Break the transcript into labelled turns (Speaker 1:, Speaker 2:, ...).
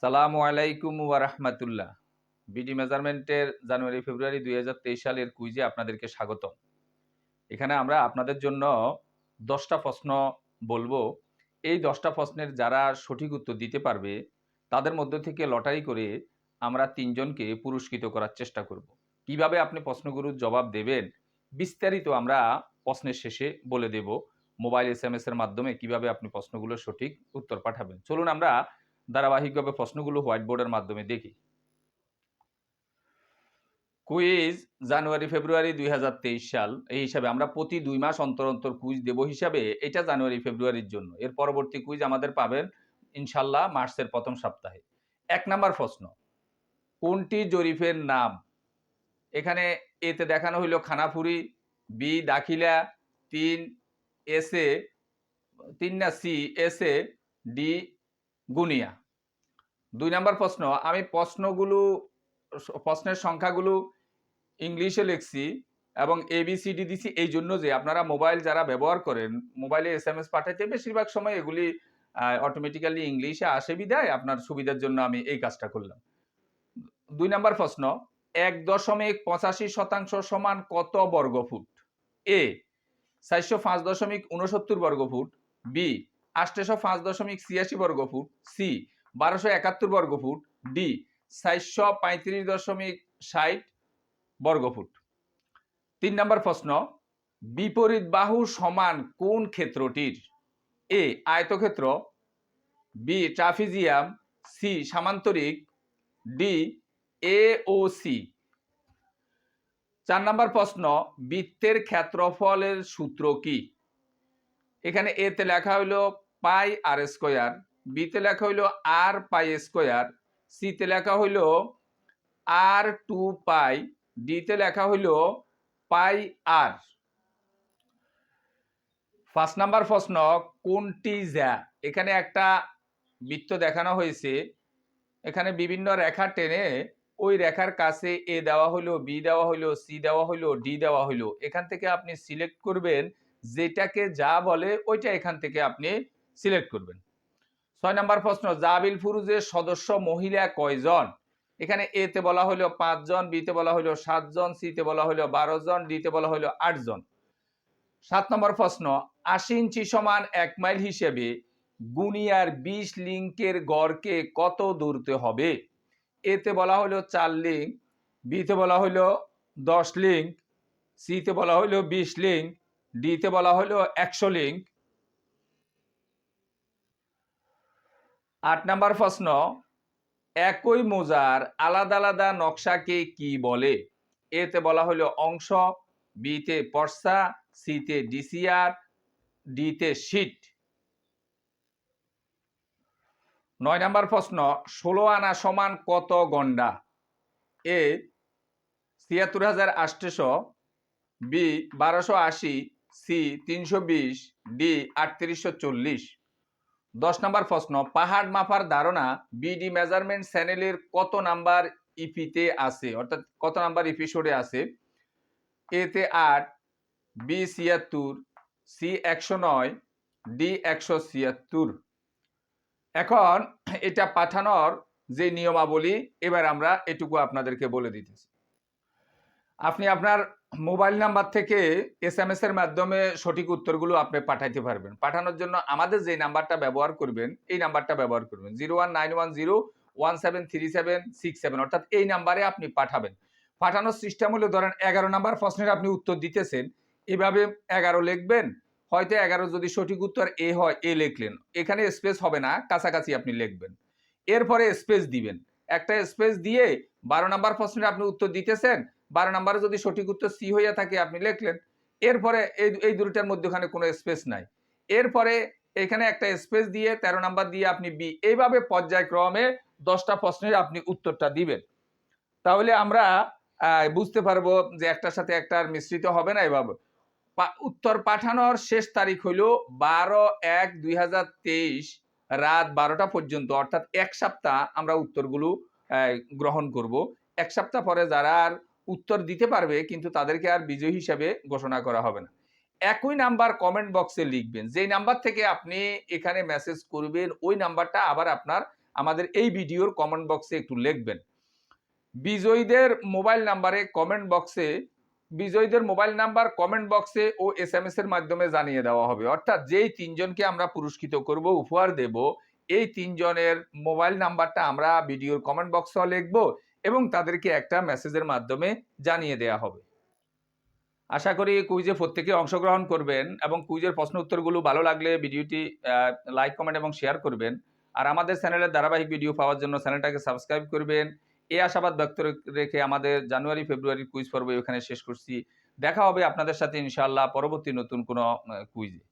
Speaker 1: সালামু আলাইকুম ওয়া রাহমাতুল্লাহ। বিডি মেজারমেন্টের জানুয়ারি ফেব্রুয়ারি ২০২৩ সালের কুইজে আপনাদেরকে স্বাগতম। এখানে আমরা আপনাদের জন্য ১০টা প্রশ্ন বলবো। এই ১০টা প্রশ্নের যারা সঠিক উত্তর দিতে পারবে তাদের মধ্য থেকে লটারি করে আমরা ৩ জনকে পুরস্কৃত করার চেষ্টা করব। কিভাবে আপনি প্রশ্নগুলোর জবাব দেবেন বিস্তারিত আমরা প্রশ্নের শেষে বলে দেব। মোবাইল এসএমএস এর মাধ্যমে কিভাবে আপনি প্রশ্নগুলোর সঠিক উত্তর পাঠাবেন। চলুন আমরা ধারাবাহিকভাবে প্রশ্নগুলো হোয়াইট বোর্ডের মাধ্যমে দেখি। কুইজ জানুয়ারি ফেব্রুয়ারি ২০২৩ সাল এই হিসাবে আমরা প্রতি ২ মাস অন্তর অন্তর কুইজ দেব হিসাবে এটা জানুয়ারি ফেব্রুয়ারির জন্য। এর পরবর্তী কুইজ আমাদের পাবেন ইনশাল্লাহ মার্চের প্রথম সপ্তাহে। ১ নাম্বার প্রশ্ন, কোনটি জরিপের নাম? এখানে এতে দেখানো হইল খানাপুরি, বি দাখিলা, ৩ এসে, ৩ না সি এসে, ডি গুনিয়া। ২ নাম্বার প্রশ্ন, আমি প্রশ্নের সংখ্যাগুলো ইংলিশে লিখছি এবং এবিসিডি দিছি এই জন্য যে আপনারা মোবাইল যারা ব্যবহার করেন মোবাইলে এসএমএস পাঠাইতে বেশিরভাগ সময় এগুলি অটোমেটিক্যালি ইংলিশে আসে বিধায় আপনার সুবিধার জন্য আমি এই কাজটা করলাম। ২ নাম্বার প্রশ্ন, ১.৮৫% সমান কত বর্গফুট? এ ৪০৫.৬৯ বর্গফুট, বি ৮০৫.৮৬ বর্গফুট, সি ১২৭১ বর্গফুট, ডি ৪৩৫.৬০ বর্গফুট। ৩ নম্বর প্রশ্ন, বিপরীত বাহু সমান কোন ক্ষেত্রটির? এ আয়তক্ষেত্র, বি ট্রাপিজিয়াম, সি সামান্তরিক, ডি এ ও সি। ৪ নম্বর প্রশ্ন, বৃত্তের ক্ষেত্রফলের সূত্র কি? এখানে এতে লেখা হইল পাই আর স্কোয়ার, বিতে লেখা হইল আর পাই স্কোয়ার, সিতে লেখা হইল আর 2 পাই, ডিতে লেখা হইল পাই আর। ৫ নাম্বার প্রশ্ন, কোনটি যা? এখানে একটা বৃত্ত দেখানো হয়েছে, এখানে বিভিন্ন রেখা টেনে ওই রেখার কাছে এ দেওয়া হইলো, বি দেওয়া হইলো, সি দেওয়া হইলো, ডি দেওয়া হইলো। এখান থেকে আপনি সিলেক্ট করবেন যেটাকে যা বলে ওইটা এখান থেকে আপনি সিলেক্ট করবেন। ৬ নাম্বার প্রশ্ন, জাবিল ফুরুজের সদস্য মহিলা কয়জন? এখানে এতে বলা হইলো ৫ জন, বিতে বলা হইলো ৭ জন, সিতে বলা হইলো ১২ জন, ডিতে বলা হইলো ৮ জন। ৭ নম্বর প্রশ্ন, ৮০ ইঞ্চি সমান ১ মাইল হিসেবে গুনিয়ার ২০ লিঙ্কের গড়কে কত দূরত্ব হবে? এতে বলা হইলো ৪ লিঙ্ক, বিতে বলা হইলো ১০ লিঙ্ক, সিতে বলা হইলো ২০ লিঙ্ক, ডিতে বলা হইলো ১০০ লিঙ্ক। ৮ নাম্বার প্রশ্ন, একই মোজার আলাদা আলাদা নকশাকে কি বলে? এতে বলা হইলো অংশ, বিতে পর্সা, সিতে ডিসিআর, ডিতে শিট। ৯ নাম্বার প্রশ্ন, ১৬ আনা সমান কত গন্ডা? এ ৭৬৮০০, বি ১২৮০, সি ৩২০, ডি ৩৮৪০। ১০ নাম্বার প্রশ্ন, পাহাড় মাপার ধারণা বিডি মেজারমেন্ট চ্যানেলের কত নাম্বার ইপিতে আছে, অর্থাৎ কত নাম্বার এপিসোডে আছে? এতে ৮, বি ৭৬, সি ১০৯, ডি ১৭৬। এখন এটা পাঠানোর যে নিয়মাবলী এবার আমরা এটুকু আপনাদেরকে বলে দিতেছি। আপনি আপনার মোবাইল নাম্বার থেকে এসএমএস এর মাধ্যমে সঠিক উত্তরগুলো আপনি পাঠাইতে পারবেন। পাঠানোর জন্য আমাদের যে নাম্বারটা ব্যবহার করবেন এই নাম্বারটা ব্যবহার করবেন 01910173767, অর্থাৎ এই নাম্বারে আপনি পাঠাবেন। পাঠানোর সিস্টেম হলো ধরেন ১১ নাম্বার প্রশ্নের আপনি উত্তর দিতেছেন, এভাবে ১১ লিখবেন, হয়তো ১১ যদি সঠিক উত্তর এ হয় এ লিখলেন, এখানে স্পেস হবে না, কাছাকাছি আপনি লিখবেন। এরপরে স্পেস দিবেন, একটা স্পেস দিয়ে ১২ নাম্বার প্রশ্নের আপনি উত্তর দিতেছেন, ১২ নাম্বারে যদি সঠিক উত্তর সি হইয়া থাকে আপনি লিখলেন, এরপরে এই দুটোর মধ্যখানে কোনো স্পেস নাই, এরপরে এখানে একটা স্পেস দিয়ে ১৩ নাম্বার দিয়ে আপনি বি, এইভাবে পর্যায়ক্রমে ১০টা প্রশ্নের আপনি উত্তরটা দিবেন। তাহলে আমরা বুঝতে পারবো যে একটার সাথে একটা আর মিশ্রিত হবে না। এভাবে উত্তর পাঠানোর শেষ তারিখ হইল ১২/১/২০২৩ রাত ১২টা পর্যন্ত, অর্থাৎ ১ সপ্তাহ আমরা উত্তরগুলো গ্রহণ করব। ১ সপ্তাহ পরে যারা আর উত্তর দিতে পারবে কিন্তু তাদেরকে আর বিজয়ী হিসেবে ঘোষণা করা হবে না। একই নাম্বার কমেন্ট বক্সে লিখবেন, যেই নাম্বার থেকে আপনি এখানে মেসেজ করবেন ওই নাম্বারটা আবার আপনার আমাদের এই ভিডিওর কমেন্ট বক্সে একটু লিখবেন। বিজয়ীদের মোবাইল নাম্বারে কমেন্ট বক্সে বিজয়ীদের মোবাইল নাম্বার কমেন্ট বক্সে ও SMS এর মাধ্যমে জানিয়ে দেওয়া হবে। অর্থাৎ যেই ৩ জনকে আমরা পুরস্কৃত করব, উপহার দেব, এই ৩ জনের মোবাইল নাম্বারটা আমরা ভিডিওর কমেন্ট বক্সেও লিখব এবং তাদেরকে একটা মেসেজের মাধ্যমে জানিয়ে দেওয়া হবে। আশা করি কুইজে প্রত্যেকে অংশগ্রহণ করবেন এবং কুইজের প্রশ্ন উত্তরগুলো ভালো লাগলে ভিডিওটি লাইক, কমেন্ট এবং শেয়ার করবেন। আর আমাদের চ্যানেলের ধারাবাহিক ভিডিও পাওয়ার জন্য চ্যানেলটাকে সাবস্ক্রাইব করবেন। এই আশাবাদ ব্যক্ত রেখে আমাদের জানুয়ারি ফেব্রুয়ারির কুইজ পর্ব এখানে শেষ করছি। দেখা হবে আপনাদের সাথে ইনশাআল্লাহ পরবর্তী নতুন কোনো কুইজে।